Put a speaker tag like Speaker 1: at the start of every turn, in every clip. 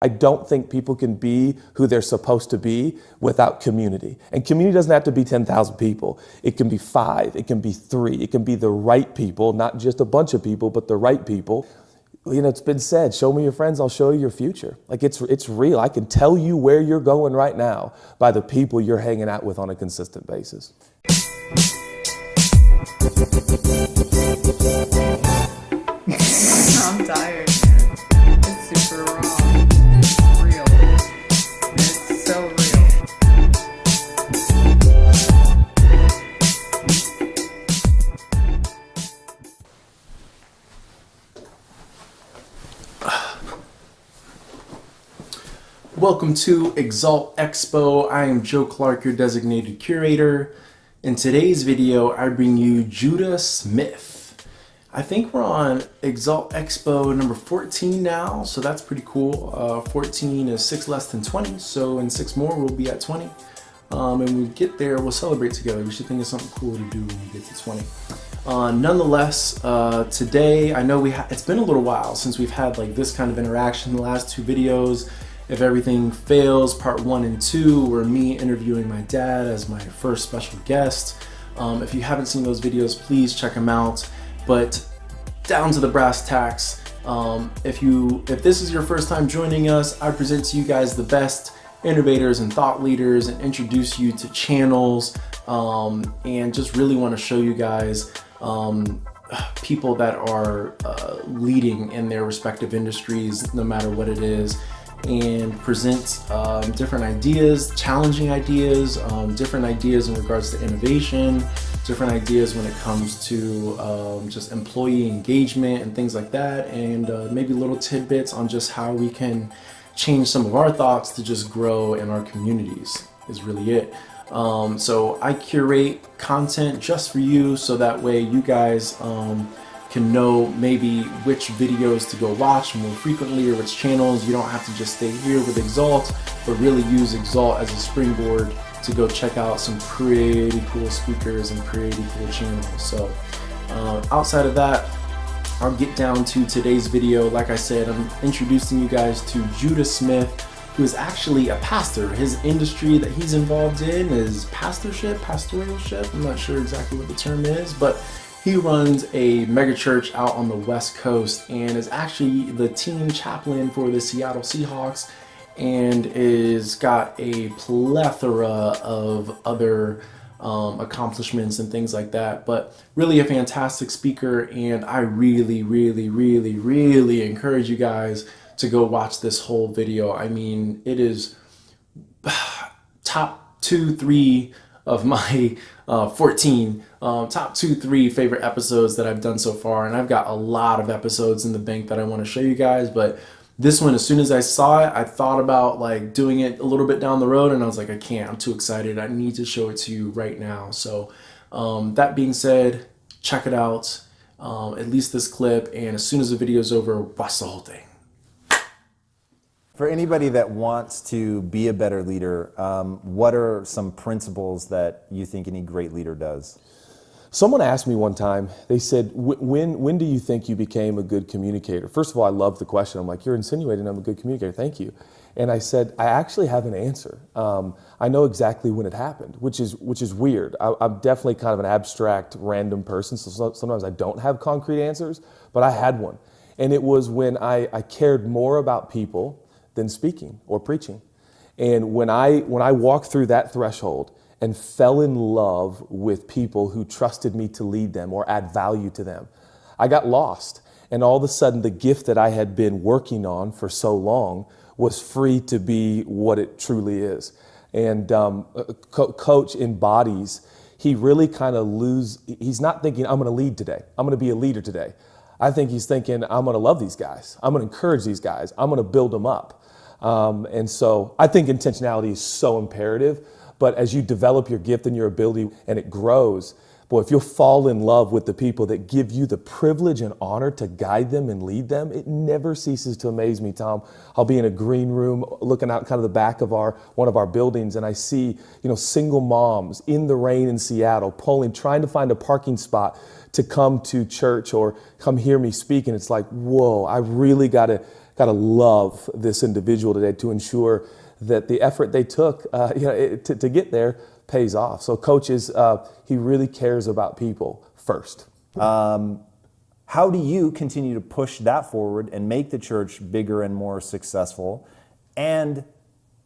Speaker 1: I don't think people can be who they're supposed to be without community. And community doesn't have to be 10,000 people. It can be 5, it can be 3, it can be the right people, not just a bunch of people, but the right people. You know, it's been said, show me your friends, I'll show you your future. Like it's real. I can tell you where you're going right now by the people you're hanging out with on a consistent basis.
Speaker 2: I'm tired, man. It's super raw. It's real. It's so real.
Speaker 3: Welcome to Exalt Expo. I am Joe Clark, your designated curator. In today's video, I bring you Judah Smith. I think we're on Exalt Expo number 14 now, so that's pretty cool. 14 is 6 less than 20, so in 6 more we'll be at 20. And when we get there, we'll celebrate together. We should think of something cool to do when we get to 20. Nonetheless, today, I know it's been a little while since we've had like this kind of interaction. The last 2 videos, If Everything Fails, part 1 and 2, were me interviewing my dad as my first special guest. If you haven't seen those videos, please check them out. But down to the brass tacks, if this is your first time joining us, I present to you guys the best innovators and thought leaders and introduce you to channels, and just really want to show you guys people that are leading in their respective industries, no matter what it is, and present different ideas, challenging ideas, different ideas in regards to innovation, different ideas when it comes to just employee engagement and things like that, and maybe little tidbits on just how we can change some of our thoughts to just grow in our communities is really it. So I curate content just for you, so that way you guys can know maybe which videos to go watch more frequently or which channels. You don't have to just stay here with Exalt, but really use Exalt as a springboard to go check out some pretty cool speakers and pretty cool channels. So outside of that, I'll get down to today's video. Like I said, I'm introducing you guys to Judah Smith, who is actually a pastor. His industry that he's involved in is pastoralship. I'm not sure exactly what the term is, but he runs a megachurch out on the West Coast and is actually the team chaplain for the Seattle Seahawks, and is got a plethora of other accomplishments and things like that, but really a fantastic speaker. And I really encourage you guys to go watch this whole video. I mean, it is top 2-3 of my 14 top 2-3 favorite episodes that I've done so far, and I've got a lot of episodes in the bank that I want to show you guys. But this one, as soon as I saw it, I thought about like doing it a little bit down the road, and I was like, I can't, I'm too excited, I need to show it to you right now. So that being said, check it out, at least this clip, and as soon as the video's over, watch the whole thing.
Speaker 4: For anybody that wants to be a better leader, what are some principles that you think any great leader does?
Speaker 1: Someone asked me one time, they said, when do you think you became a good communicator? First of all, I love the question. I'm like, you're insinuating I'm a good communicator. Thank you. And I said, I actually have an answer. I know exactly when it happened, which is weird. I'm definitely kind of an abstract, random person, so sometimes I don't have concrete answers, but I had one. And it was when I cared more about people than speaking or preaching. And when I walked through that threshold and fell in love with people who trusted me to lead them or add value to them, I got lost. And all of a sudden, the gift that I had been working on for so long was free to be what it truly is. And Coach embodies, he really kind of he's not thinking, I'm going to lead today, I'm going to be a leader today. I think he's thinking, I'm going to love these guys, I'm going to encourage these guys, I'm going to build them up. And so I think intentionality is so imperative. But as you develop your gift and your ability and it grows, boy, if you'll fall in love with the people that give you the privilege and honor to guide them and lead them, it never ceases to amaze me, Tom. I'll be in a green room looking out kind of the back of one of our buildings, and I see, single moms in the rain in Seattle trying to find a parking spot to come to church or come hear me speak. And it's like, whoa, I really got to got to love this individual today to ensure that the effort they took to get there pays off. So coaches, he really cares about people first.
Speaker 4: How do you continue to push that forward and make the church bigger and more successful and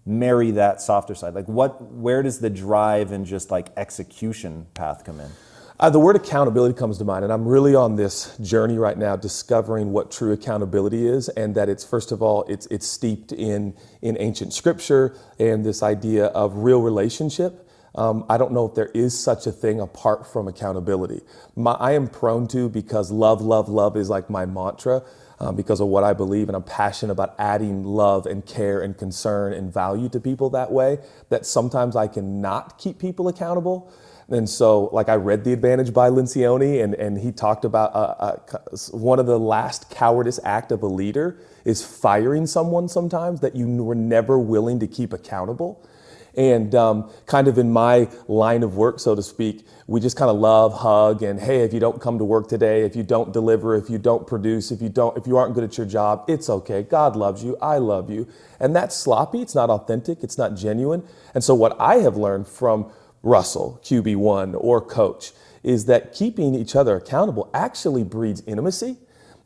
Speaker 4: marry that softer side? Like where does the drive and just like execution path come in?
Speaker 1: The word accountability comes to mind, and I'm really on this journey right now discovering what true accountability is, and that it's, first of all, it's steeped in ancient scripture and this idea of real relationship. I don't know if there is such a thing apart from accountability. I am prone to, because love is like my mantra, because of what I believe, and I'm passionate about adding love and care and concern and value to people that way, that sometimes I cannot keep people accountable. And so, like, I read The Advantage by Lencioni, and he talked about one of the last cowardice act of a leader is firing someone sometimes that you were never willing to keep accountable. And kind of in my line of work, so to speak, we just kind of love, hug, and hey, if you don't come to work today, if you don't deliver, if you don't produce, if you aren't good at your job, it's okay. God loves you. I love you. And that's sloppy. It's not authentic. It's not genuine. And so what I have learned from Russell, QB1, or Coach, is that keeping each other accountable actually breeds intimacy.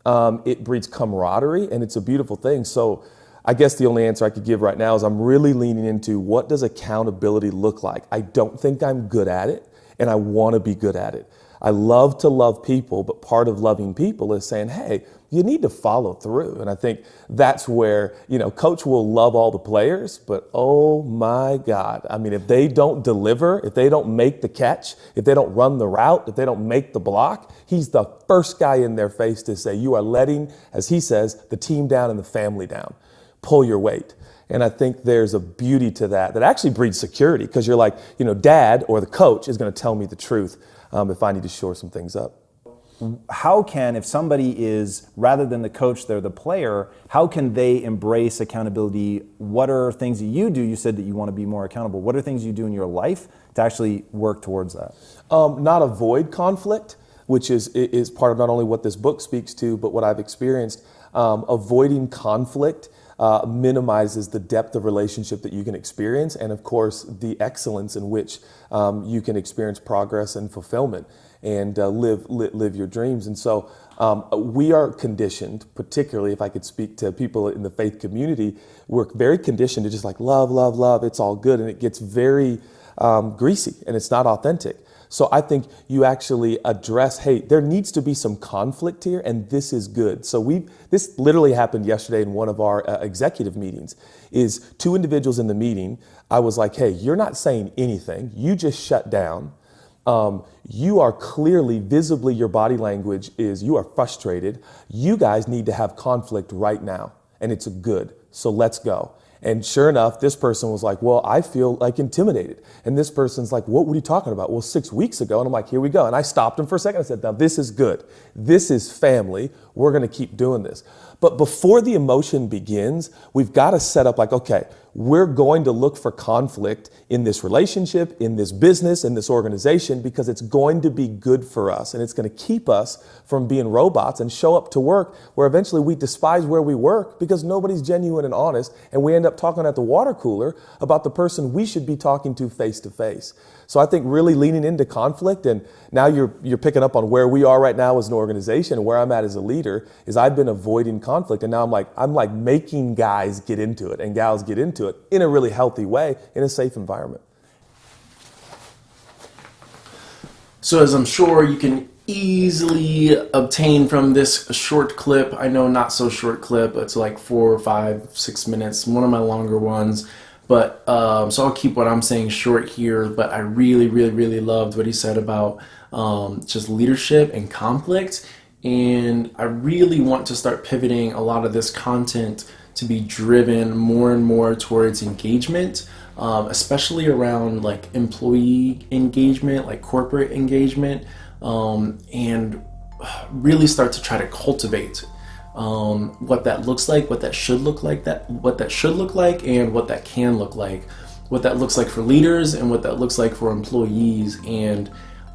Speaker 1: It breeds camaraderie, and it's a beautiful thing. So I guess the only answer I could give right now is I'm really leaning into, what does accountability look like? I don't think I'm good at it, and I want to be good at it. I love to love people, but part of loving people is saying, hey, you need to follow through. And I think that's where, coach will love all the players, but oh my God. I mean, if they don't deliver, if they don't make the catch, if they don't run the route, if they don't make the block, he's the first guy in their face to say, you are letting, as he says, the team down and the family down. Pull your weight. And I think there's a beauty to that actually breeds security, because you're like, dad or the coach is going to tell me the truth if I need to shore some things up.
Speaker 4: How can, if somebody is, rather than the coach, they're the player, how can they embrace accountability? What are things that you do? You said that you want to be more accountable. What are things you do in your life to actually work towards that?
Speaker 1: Not avoid conflict, which is part of not only what this book speaks to, but what I've experienced. Avoiding conflict minimizes the depth of relationship that you can experience, and of course the excellence in which you can experience progress and fulfillment and live your dreams. And so we are conditioned, particularly if I could speak to people in the faith community, we're very conditioned to just like love, it's all good, and it gets very greasy and it's not authentic. So I think you actually address, hey, there needs to be some conflict here, and this is good. So this literally happened yesterday in one of our executive meetings, is two individuals in the meeting. I was like, hey, you're not saying anything. You just shut down. You are clearly, visibly, your body language is, you are frustrated. You guys need to have conflict right now, and it's good. So let's go. And sure enough, this person was like, well, I feel like intimidated. And this person's like, what were you talking about? Well, 6 weeks ago. And I'm like, here we go. And I stopped him for a second. I said, now this is good. This is family. We're going to keep doing this. But before the emotion begins, we've got to set up like, okay, we're going to look for conflict in this relationship, in this business, in this organization, because it's going to be good for us. And it's going to keep us from being robots and show up to work where eventually we despise where we work because nobody's genuine and honest. And we end up talking at the water cooler about the person we should be talking to face to face. So I think really leaning into conflict, and now you're picking up on where we are right now as an organization and where I'm at as a leader, is I've been avoiding conflict. And now I'm like making guys get into it and gals get into it in a really healthy way, in a safe environment.
Speaker 3: So as I'm sure you can easily obtain from this short clip, I know not so short clip, it's like 4 or 5, 6 minutes, one of my longer ones. But so I'll keep what I'm saying short here, but I really loved what he said about just leadership and conflict. And I really want to start pivoting a lot of this content to be driven more and more towards engagement, especially around like employee engagement, like corporate engagement, and really start to try to cultivate what that looks like, what that should look like, what that should look like, and what that can look like, what that looks like for leaders and what that looks like for employees, and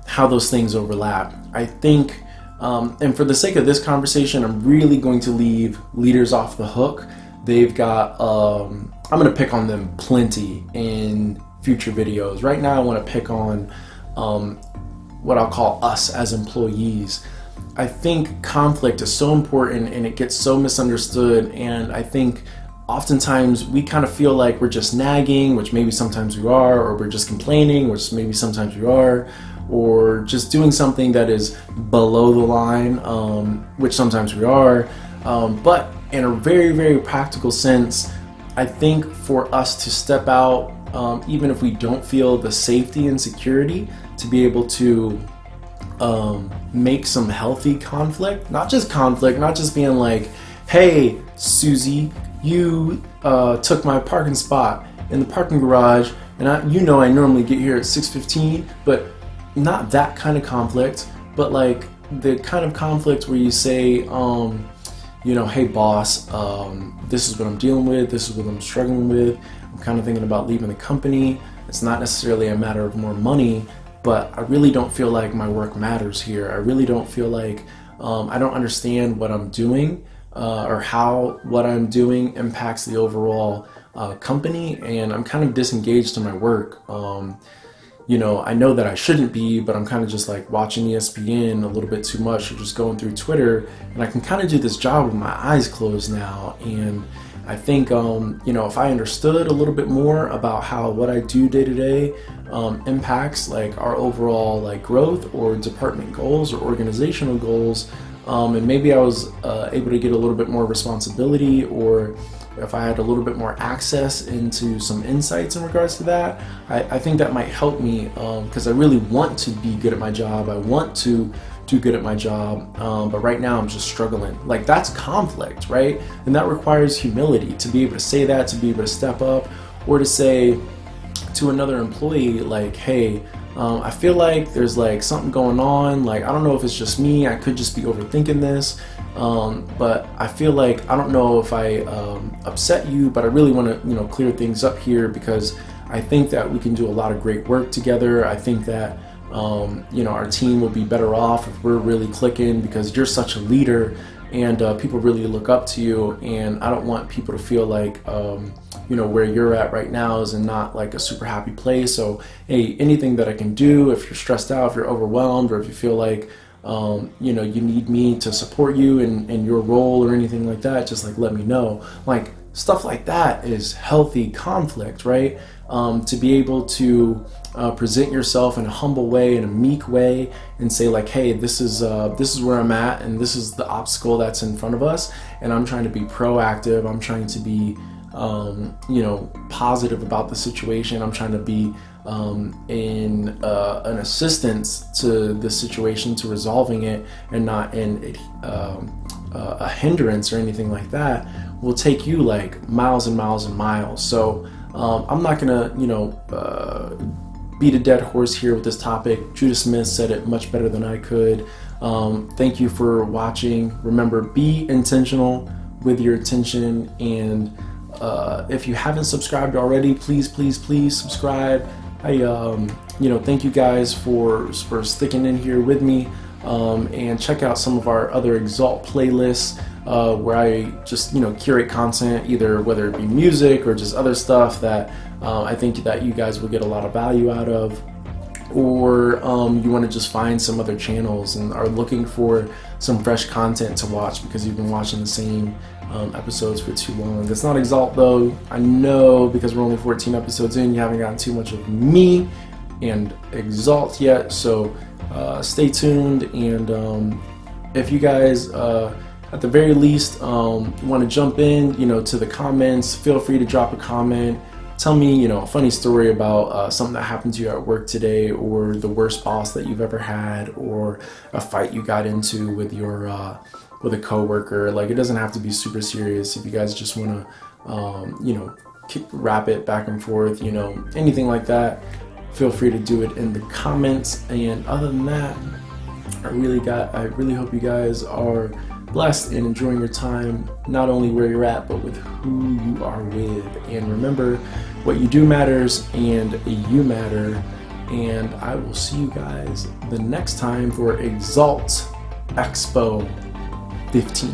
Speaker 3: how those things overlap. I think And for the sake of this conversation, I'm really going to leave leaders off the hook. They've got, I'm going to pick on them plenty in future videos. Right now, I want to pick on what I'll call us as employees. I think conflict is so important and it gets so misunderstood. And I think oftentimes we kind of feel like we're just nagging, which maybe sometimes we are, or we're just complaining, which maybe sometimes we are, or just doing something that is below the line, which sometimes we are. But in a very, very practical sense, I think for us to step out, even if we don't feel the safety and security, to be able to make some healthy conflict, not just being like, hey, Susie, you took my parking spot in the parking garage, and I normally get here at 6:15, but not that kind of conflict, but like the kind of conflict where you say, hey boss, this is what I'm dealing with, this is what I'm struggling with, I'm kind of thinking about leaving the company. It's not necessarily a matter of more money, but I really don't feel like my work matters here. I really don't feel like I don't understand what I'm doing or how what I'm doing impacts the overall company, and I'm kind of disengaged in my work. I know that I shouldn't be, but I'm kind of just like watching ESPN a little bit too much, or just going through Twitter, and I can kind of do this job with my eyes closed now. And I think, if I understood a little bit more about how what I do day to day impacts like our overall like growth or department goals or organizational goals, and maybe I was able to get a little bit more responsibility, or if I had a little bit more access into some insights in regards to that, I think that might help me, because I really want to be good at my job. I want to do good at my job, but right now I'm just struggling. Like, that's conflict, right? And that requires humility to be able to say that, to be able to step up, or to say to another employee, like, hey, I feel like there's like something going on. Like, I don't know if it's just me, I could just be overthinking this. But I feel like, I don't know if I upset you, but I really want to, clear things up here, because I think that we can do a lot of great work together. I think that, our team will be better off if we're really clicking, because you're such a leader and people really look up to you. And I don't want people to feel like, where you're at right now is not like a super happy place. So, hey, anything that I can do, if you're stressed out, if you're overwhelmed, or if you feel like, you need me to support you in your role or anything like that, just like let me know. Like, stuff like that is healthy conflict, right? To be able to present yourself in a humble way, in a meek way, and say like, hey, this is where I'm at, and this is the obstacle that's in front of us, and I'm trying to be proactive. I'm trying to be positive about the situation. I'm trying to be in an assistance to the situation, to resolving it, and not in a hindrance or anything like that, will take you like miles and miles and miles. So I'm not gonna beat a dead horse here with this topic. Judah Smith said it much better than I could. Thank you for watching. Remember, be intentional with your attention, and if you haven't subscribed already, please subscribe. I thank you guys for sticking in here with me, and check out some of our other Exalt playlists, where I just curate content, either whether it be music or just other stuff that I think that you guys will get a lot of value out of, or you want to just find some other channels and are looking for some fresh content to watch because you've been watching the same episodes for too long. That's not Exalt though. I know, because we're only 14 episodes in, you haven't gotten too much of me and Exalt yet, so stay tuned. And if you guys at the very least want to jump in to the comments, feel free to drop a comment. Tell me a funny story about something that happened to you at work today, or the worst boss that you've ever had, or a fight you got into with your with a coworker. Like, it doesn't have to be super serious. If you guys just want to wrap it back and forth, anything like that, feel free to do it in the comments. And other than that, I really hope you guys are blessed and enjoying your time, not only where you're at, but with who you are with. And remember, what you do matters, and you matter. And I will see you guys the next time for Exalt Expo 15.